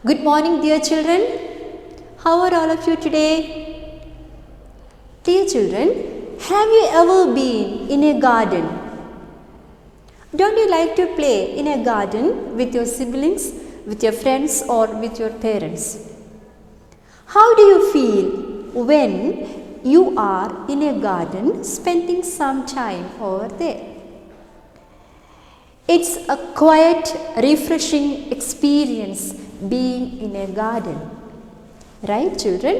Good morning, dear children. How are all of you today? Dear children, have you ever been in a garden? Don't you like to play in a garden with your siblings, with your friends, or with your parents? How do you feel when you are in a garden spending some time over there? It's a quiet, refreshing experience being in a garden, right children?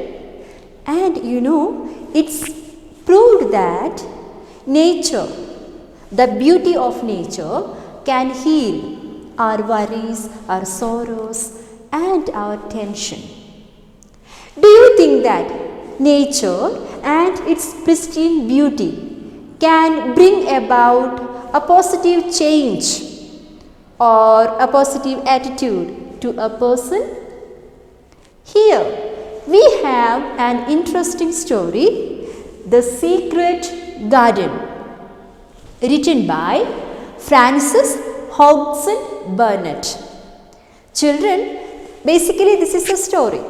And it's proved that nature, the beauty of nature, can heal our worries, our sorrows, and our tension. Do you think that nature and its pristine beauty can bring about a positive change or a positive attitude to a person? Here we have an interesting story, The Secret Garden, written by Frances Hodgson Burnett. Children, basically this is a story.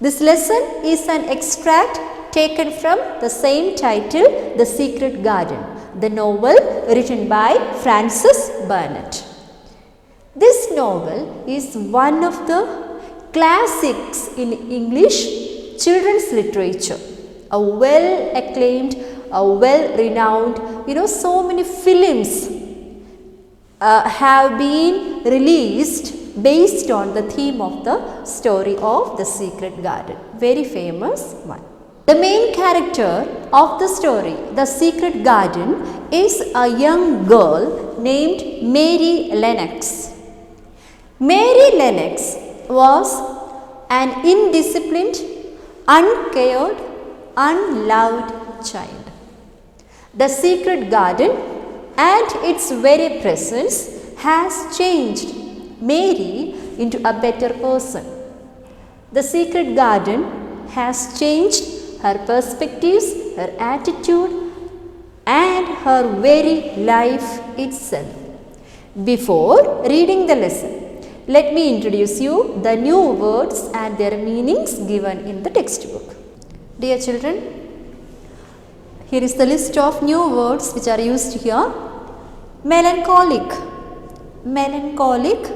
This lesson is an extract taken from the same title, The Secret Garden, the novel written by Frances Burnett. This novel is one of the classics in English children's literature, a well acclaimed, a well renowned, so many films have been released based on the theme of the story of The Secret Garden, very famous one. The main character of the story, The Secret Garden, is a young girl named Mary Lennox. Mary Lennox was an indisciplined, uncared, unloved child. The secret garden and its very presence has changed Mary into a better person. The secret garden has changed her perspectives, her attitude, and her very life itself. Before reading the lesson, let me introduce you the new words and their meanings given in the textbook. Dear children, here is the list of new words which are used here. Melancholic. Melancholic,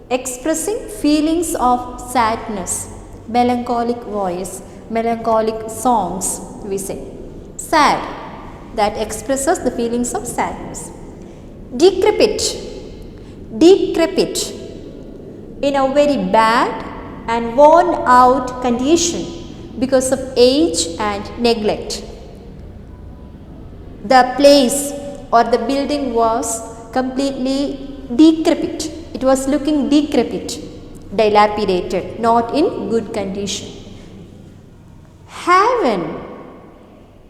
expressing feelings of sadness. Melancholic voice, melancholic songs we say. Sad, that expresses the feelings of sadness. Decrepit. Decrepit, in a very bad and worn out condition because of age and neglect. The place or the building was completely decrepit. It was looking decrepit, dilapidated, not in good condition. Haven,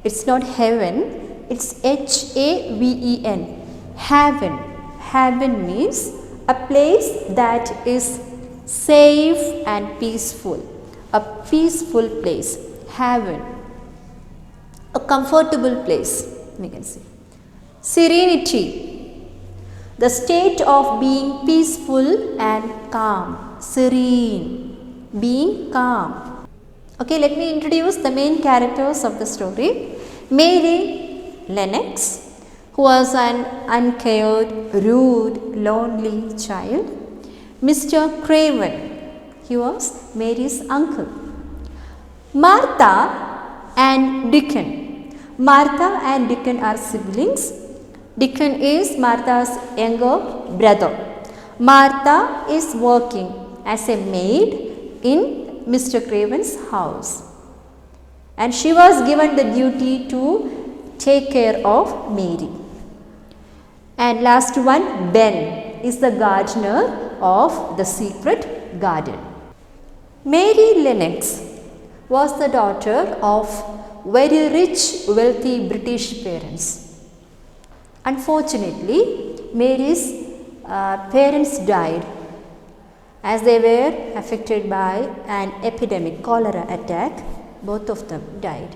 it's not heaven, it's Haven. Haven. Haven means a place that is safe and peaceful. A peaceful place. Haven. A comfortable place, we can say. Serenity. The state of being peaceful and calm. Serene. Being calm. Okay, let me introduce the main characters of the story. Mary Lennox, who was an uncared, rude, lonely child. Mr. Craven, he was Mary's uncle. Martha and Dickon. Martha and Dickon are siblings. Dickon is Martha's younger brother. Martha is working as a maid in Mr. Craven's house. And she was given the duty to take care of Mary. And last one, Ben, is the gardener of the secret garden. Mary Lennox was the daughter of very rich, wealthy British parents. Unfortunately, Mary's parents died as they were affected by an epidemic, cholera attack. Both of them died.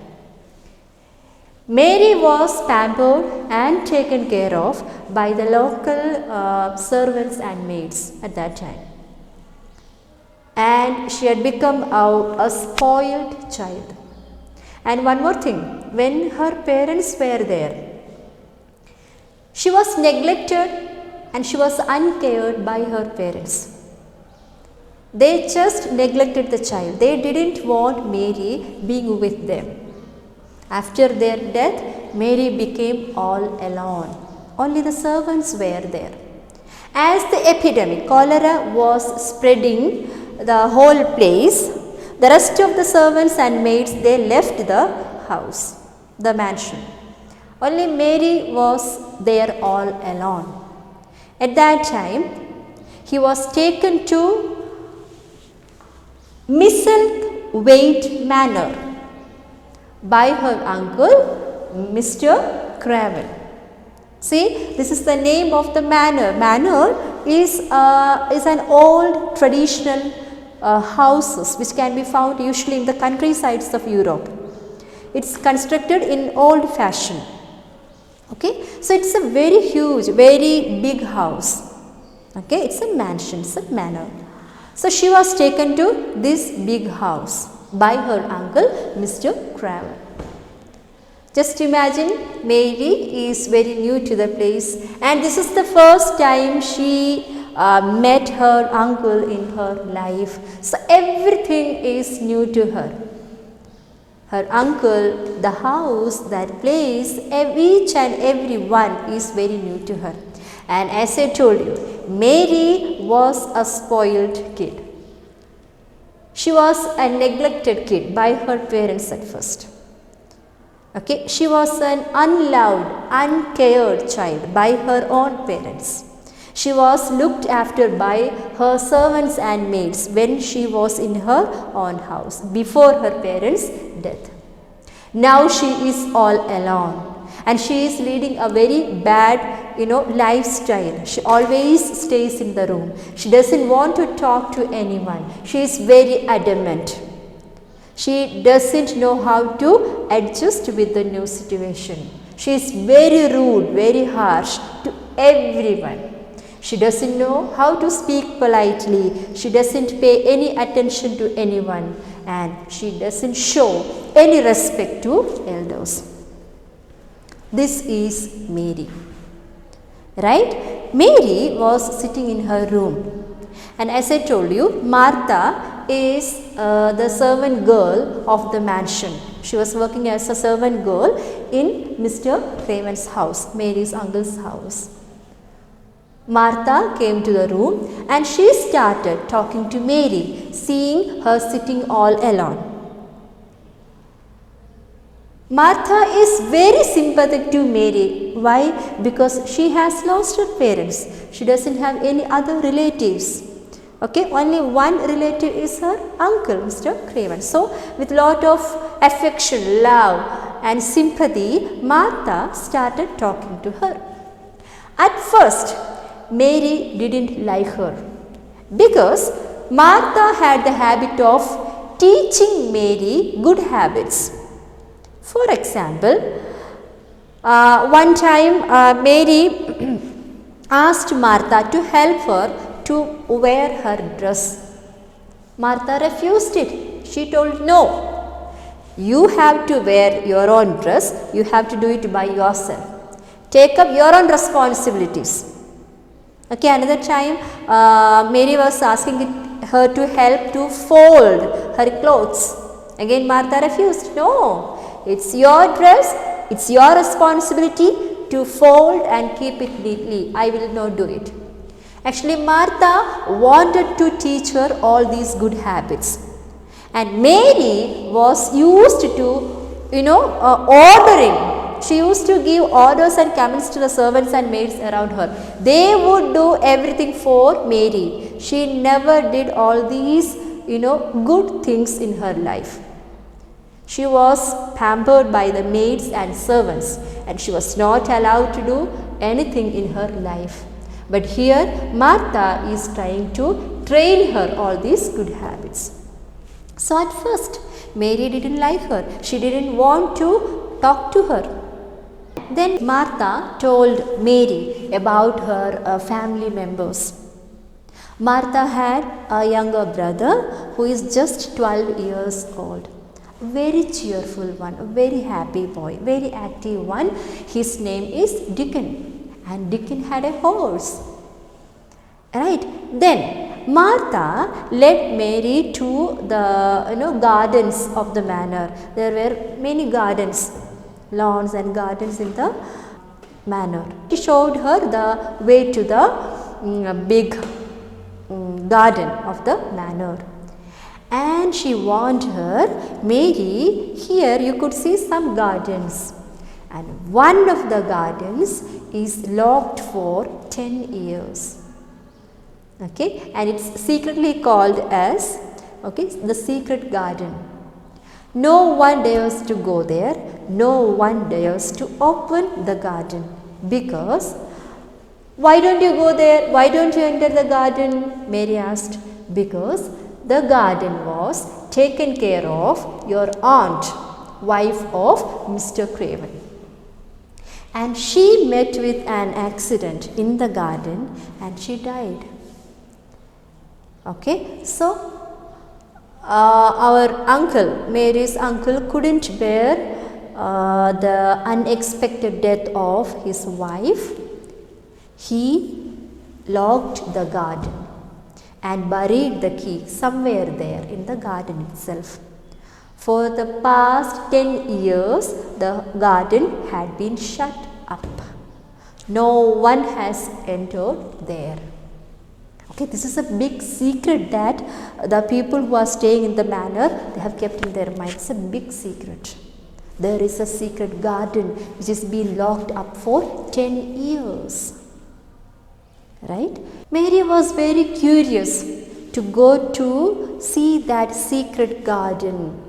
Mary was pampered and taken care of by the local servants and maids at that time. and she had become a spoiled child. And one more thing, when her parents were there, she was neglected and she was uncared by her parents. They just neglected the child. They didn't want Mary being with them. After their death, Mary became all alone. Only the servants were there. As the epidemic, cholera, was spreading the whole place, the rest of the servants and maids, they left the house, the mansion. Only Mary was there all alone. At that time, he was taken to Misselthwaite Manor by her uncle, Mr. Craven. See, this is the name of the manor. Manor is an old traditional houses which can be found usually in the countrysides of Europe. It's constructed in old fashion. Okay, so it's a very huge, very big house. Okay, it's a mansion, it's a manor. So she was taken to this big house by her uncle, Mr. Craven. Just imagine, Mary is very new to the place, and this is the first time she met her uncle in her life. So everything is new to her. Her uncle, the house, that place, each and every one is very new to her. And as I told you, Mary was a spoiled kid. She was a neglected kid by her parents at first. Okay, she was an unloved, uncared child by her own parents. She was looked after by her servants and maids when she was in her own house before her parents' death. Now she is all alone and she is leading a very bad, lifestyle. She always stays in the room. She doesn't want to talk to anyone. She is very adamant. She doesn't know how to adjust with the new situation. She is very rude, very harsh to everyone. She doesn't know how to speak politely. She doesn't pay any attention to anyone, and she doesn't show any respect to elders. This is Mary. Right? Mary was sitting in her room. And as I told you, Martha is the servant girl of the mansion. She was working as a servant girl in Mr. Craven's house, Mary's uncle's house. Martha came to the room and she started talking to Mary, seeing her sitting all alone. Martha is very sympathetic to Mary. Why? Because she has lost her parents. She doesn't have any other relatives. Okay, only one relative is her uncle, Mr. Craven. So, with lot of affection, love and sympathy, Martha started talking to her. At first, Mary didn't like her because Martha had the habit of teaching Mary good habits. For example, one time Mary asked Martha to help her to wear her dress. Martha refused it. She told, no, you have to wear your own dress. You have to do it by yourself. Take up your own responsibilities. Okay, another time Mary was asking her to help to fold her clothes. Again Martha refused. No, it's your dress, it's your responsibility to fold and keep it neatly. I will not do it. Actually, Martha wanted to teach her all these good habits. And Mary was used to, ordering. She used to give orders and commands to the servants and maids around her. They would do everything for Mary. She never did all these, good things in her life. She was pampered by the maids and servants, and she was not allowed to do anything in her life. But here Martha is trying to train her all these good habits. So at first Mary didn't like her. She didn't want to talk to her. Then Martha told Mary about her family members. Martha had a younger brother who is just 12 years old. Very cheerful one, a very happy boy, very active one. His name is Dickon, and Dickon had a horse. Right? Then Martha led Mary to the gardens of the manor. There were many gardens, lawns and gardens in the manor. She showed her the way to the big garden of the manor. And she warned her, Mary, here you could see some gardens. And one of the gardens is locked for 10 years. Okay, and it's secretly called as the secret garden. No one dares to go there, no one dares to open the garden, because why don't you go there? Why don't you enter the garden? Mary asked. Because the garden was taken care of your aunt, wife of Mr. Craven. And she met with an accident in the garden and she died. Okay, so our uncle, Mary's uncle, couldn't bear the unexpected death of his wife. He locked the garden and buried the key somewhere there in the garden itself. For the past 10 years, the garden had been shut up. No one has entered there. Okay, this is a big secret that the people who are staying in the manor, they have kept in their mind. It's a big secret. There is a secret garden which is being locked up for 10 years. Right? Mary was very curious to go to see that secret garden.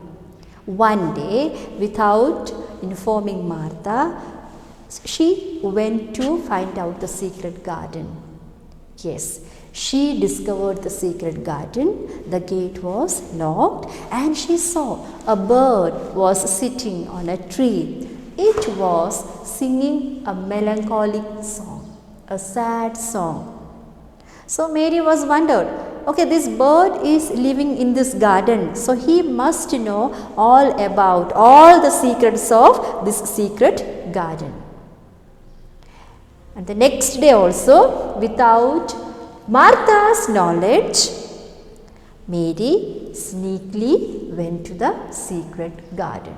One day, without informing Martha, she went to find out the secret garden. Yes, she discovered the secret garden. The gate was locked and she saw a bird was sitting on a tree. It was singing a melancholic song, a sad song. So Mary was wondered, okay, this bird is living in this garden, so he must know all about all the secrets of this secret garden. And the next day also, without Martha's knowledge, Mary sneakily went to the secret garden.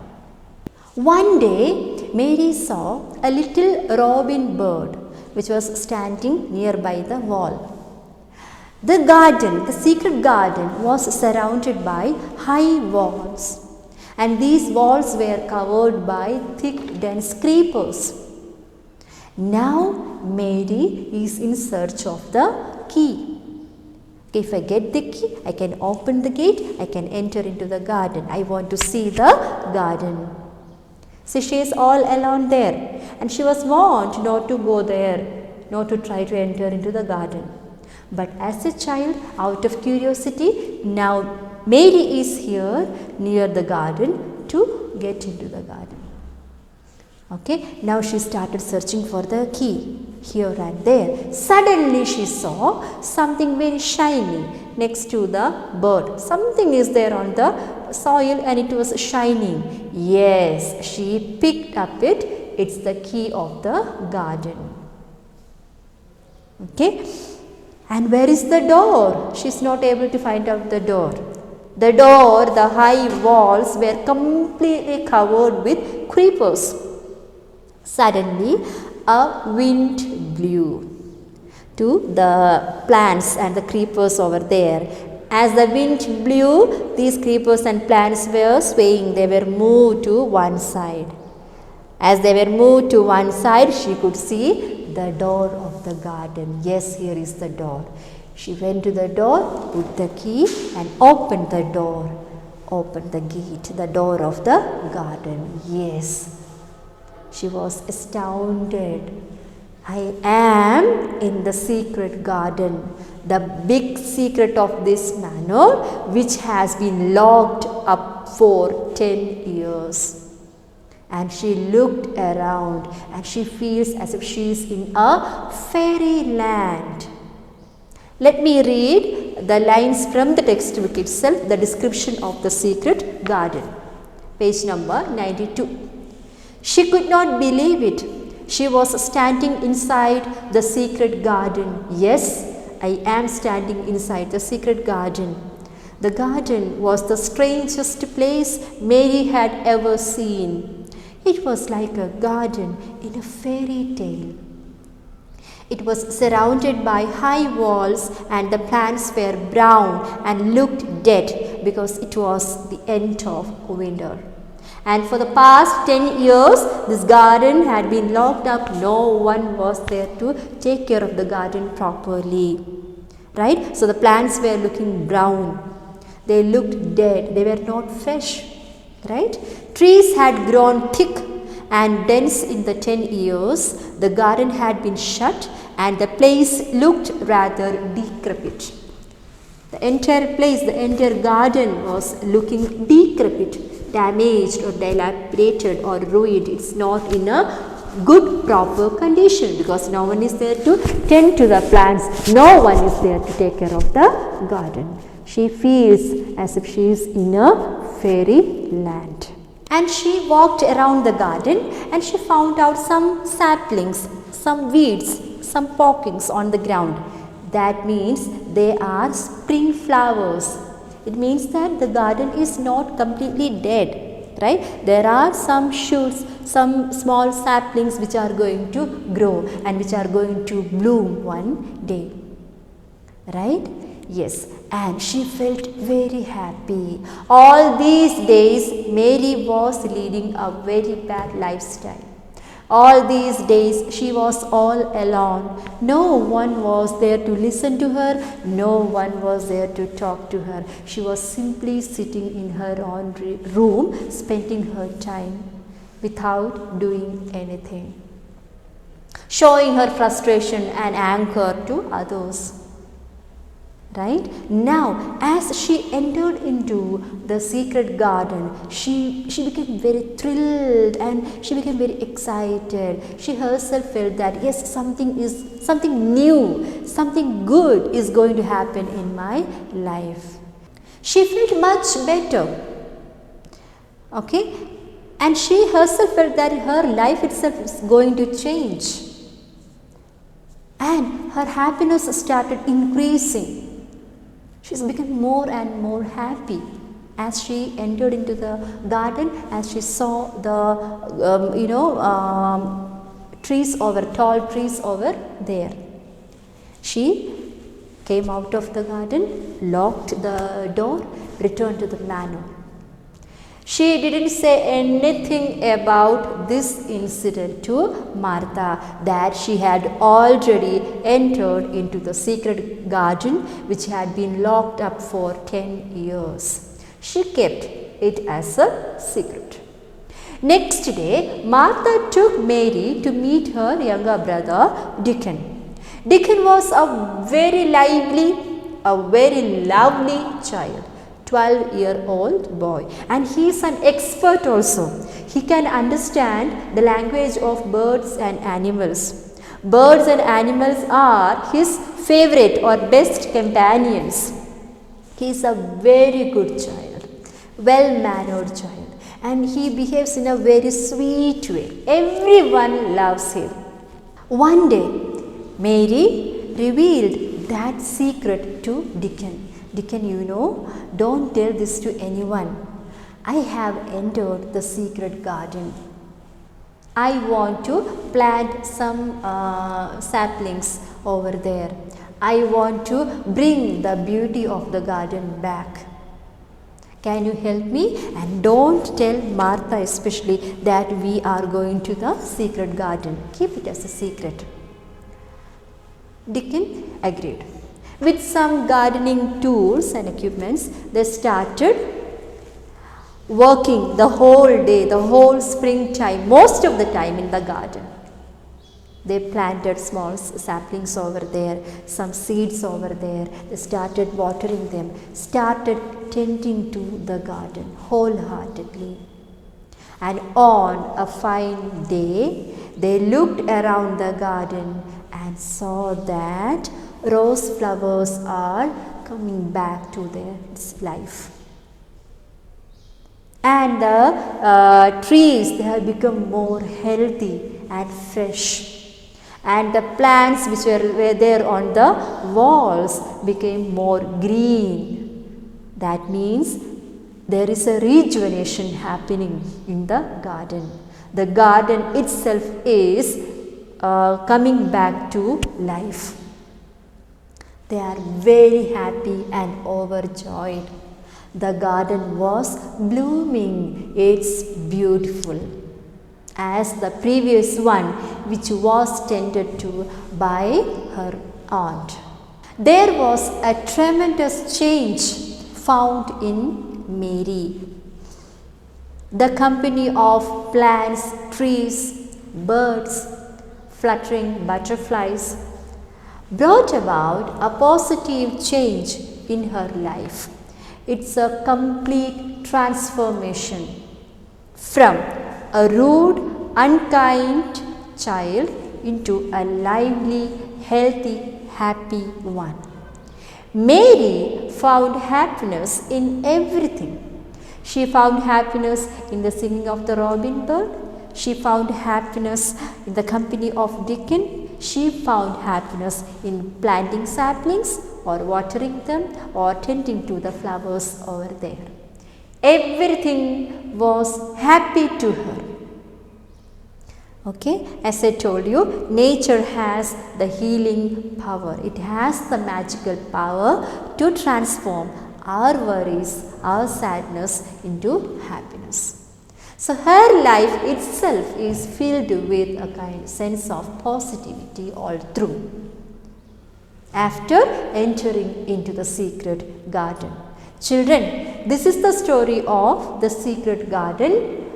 One day, Mary saw a little robin bird which was standing nearby the wall. The garden, the secret garden, was surrounded by high walls, and these walls were covered by thick, dense creepers. Now Mary is in search of the key. Okay, if I get the key, I can open the gate, I can enter into the garden. I want to see the garden. So she is all alone there, and she was warned not to go there, not to try to enter into the garden. But as a child, out of curiosity, now Mary is here near the garden to get into the garden. Okay, now she started searching for the key here and there. Suddenly she saw something very shiny next to the bird. Something is there on the soil and it was shining. Yes, she picked up it. It's the key of the garden. Okay. And where is the door? She is not able to find out the door. The door, the high walls were completely covered with creepers. Suddenly, a wind blew to the plants and the creepers over there. As the wind blew, these creepers and plants were swaying. They were moved to one side. As they were moved to one side, she could see the door of the garden. Yes, here is the door. She went to the door, put the key and opened the door. Opened the gate, the door of the garden. Yes. She was astounded. I am in the secret garden, the big secret of this manor which has been locked up for 10 years. And she looked around and she feels as if she is in a fairyland. Let me read the lines from the textbook itself, the description of the secret garden. Page number 92. She could not believe it. She was standing inside the secret garden. Yes, I am standing inside the secret garden. The garden was the strangest place Mary had ever seen. It was like a garden in a fairy tale. It was surrounded by high walls and the plants were brown and looked dead because it was the end of winter. And for the past 10 years, this garden had been locked up. No one was there to take care of the garden properly. Right? So the plants were looking brown. They looked dead. They were not fresh. Right? Trees had grown thick and dense in the 10 years. The garden had been shut and the place looked rather decrepit. The entire place, the entire garden was looking decrepit, damaged or dilapidated or ruined. It's not in a good proper condition because no one is there to tend to the plants. No one is there to take care of the garden. She feels as if she is in a fairy land. And she walked around the garden and she found out some saplings, some weeds, some pockings on the ground. That means they are spring flowers. It means that the garden is not completely dead, right? There are some shoots, some small saplings which are going to grow and which are going to bloom one day, right? Yes, and she felt very happy. All these days, Mary was leading a very bad lifestyle. All these days, she was all alone. No one was there to listen to her. No one was there to talk to her. She was simply sitting in her own room, spending her time without doing anything, showing her frustration and anger to others. Right? Now, as she entered into the secret garden, she became very thrilled and she became very excited. She herself felt that yes, something new, something good is going to happen in my life. She felt much better. Okay? And she herself felt that her life itself is going to change. And her happiness started increasing. She's become more and more happy as she entered into the garden, as she saw the tall trees over there. She came out of the garden, locked the door, returned to the manor. She didn't say anything about this incident to Martha, that she had already entered into the secret garden which had been locked up for 10 years. She kept it as a secret. Next day, Martha took Mary to meet her younger brother, Dickon. Dickon was a very lively, a very lovely child. 12-year-old boy, and he is an expert also. He can understand the language of birds and animals. Birds and animals are his favorite or best companions. He is a very good child, well-mannered child, and he behaves in a very sweet way. Everyone loves him. One day, Mary revealed that secret to Dickon. Dickon, don't tell this to anyone. I have entered the secret garden. I want to plant some saplings over there. I want to bring the beauty of the garden back. Can you help me? And don't tell Martha especially that we are going to the secret garden. Keep it as a secret. Dickon agreed. With some gardening tools and equipments, they started working the whole day, the whole springtime, most of the time in the garden. They planted small saplings over there, some seeds over there. They started watering them, started tending to the garden wholeheartedly. And on a fine day, they looked around the garden and saw that rose flowers are coming back to their life. And the trees, they have become more healthy and fresh. And the plants which were there on the walls became more green. That means there is a rejuvenation happening in the garden. The garden itself is coming back to life. They are very happy and overjoyed. The garden was blooming. It's beautiful, as the previous one which was tended to by her aunt. There was a tremendous change found in Mary. The company of plants, trees, birds, fluttering butterflies brought about a positive change in her life. It's a complete transformation from a rude, unkind child into a lively, healthy, happy one. Mary found happiness in everything. She found happiness in the singing of the robin bird. She found happiness in the company of Dickon. She found happiness in planting saplings or watering them or tending to the flowers over there. Everything was happy to her. Okay, as I told you, nature has the healing power. It has the magical power to transform our worries, our sadness into happiness. So her life itself is filled with a kind of sense of positivity all through. After entering into the secret garden. Children, this is the story of the secret garden.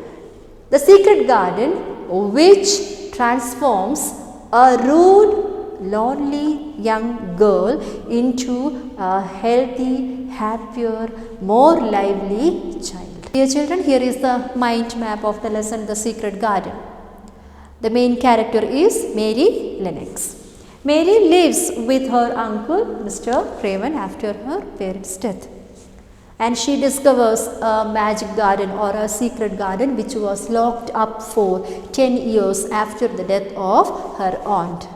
The secret garden which transforms a rude, lonely young girl into a healthy, happier, more lively child. Dear children, here is the mind map of the lesson The Secret Garden. The main character is Mary Lennox. Mary lives with her uncle, Mr. Craven, after her parents' death. And she discovers a magic garden or a secret garden which was locked up for 10 years after the death of her aunt.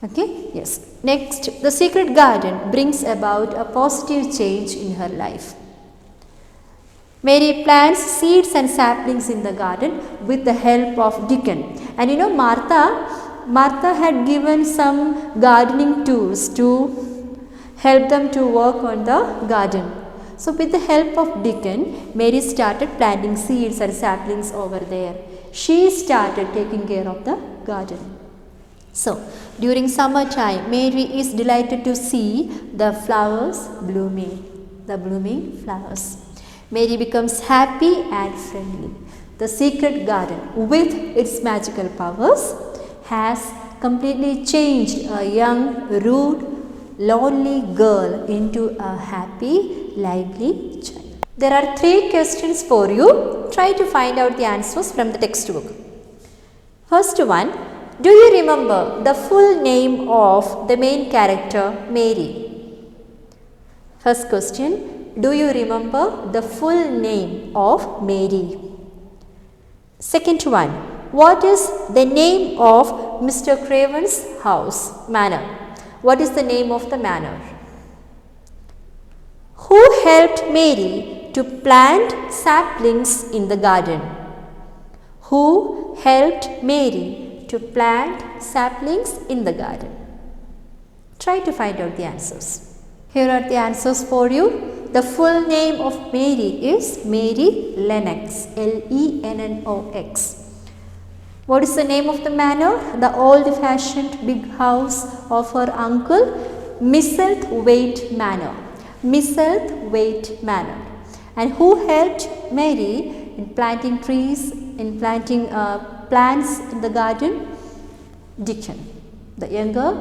Okay, yes. Next, the secret garden brings about a positive change in her life. Mary plants seeds and saplings in the garden with the help of Dickon. And you know, Martha had given some gardening tools to help them to work on the garden. So with the help of Dickon, Mary started planting seeds and saplings over there. She started taking care of the garden. So during summertime, Mary is delighted to see the flowers blooming, the blooming flowers. Mary becomes happy and friendly. The secret garden with its magical powers has completely changed a young, rude, lonely girl into a happy, lively child. There are 3 questions for you. Try to find out the answers from the textbook. First one, do you remember the full name of the main character Mary? First question, do you remember the full name of Mary? Second one, what is the name of Mr. Craven's house, manor? What is the name of the manor? Who helped Mary to plant saplings in the garden? Who helped Mary to plant saplings in the garden? Try to find out the answers. Here are the answers for you. The full name of Mary is Mary Lennox, Lennox. What is the name of the manor? The old-fashioned big house of her uncle, Misselthwaite Manor. Misselthwaite Manor. And who helped Mary in planting trees, in planting plants in the garden? Dickon, the younger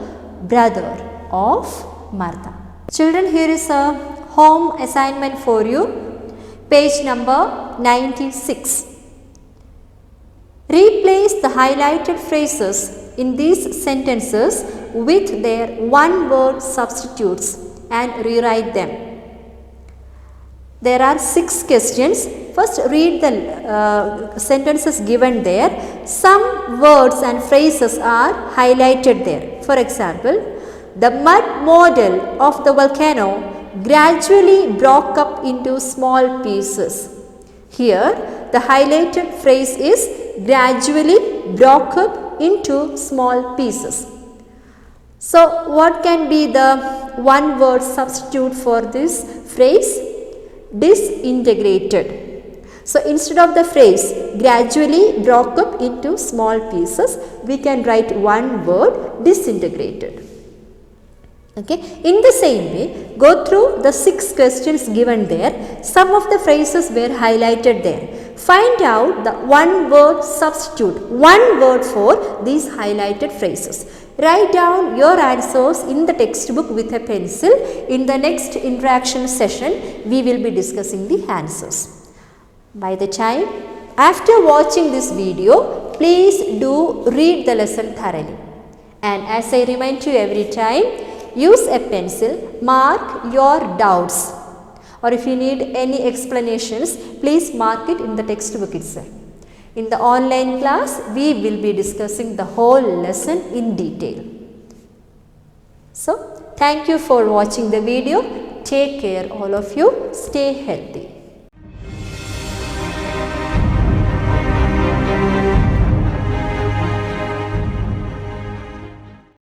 brother of Martha. Children, here is a home assignment for you. Page number 96. Replace the highlighted phrases in these sentences with their one-word substitutes and rewrite them. There are 6 questions. First, read the sentences given there. Some words and phrases are highlighted there. For example, the mud model of the volcano gradually broke up into small pieces. Here, the highlighted phrase is gradually broke up into small pieces. So, what can be the one word substitute for this phrase? Disintegrated. So, instead of the phrase gradually broke up into small pieces, we can write one word, disintegrated. Okay. In the same way, go through the 6 questions given there. Some of the phrases were highlighted there. Find out the one word substitute, one word for these highlighted phrases. Write down your answers in the textbook with a pencil. In the next interaction session, we will be discussing the answers. By the time, after watching this video, please do read the lesson thoroughly. And as I remind you every time, use a pencil, mark your doubts, or if you need any explanations, please mark it in the textbook itself. In the online class, we will be discussing the whole lesson in detail. So, thank you for watching the video. Take care all of you. Stay healthy.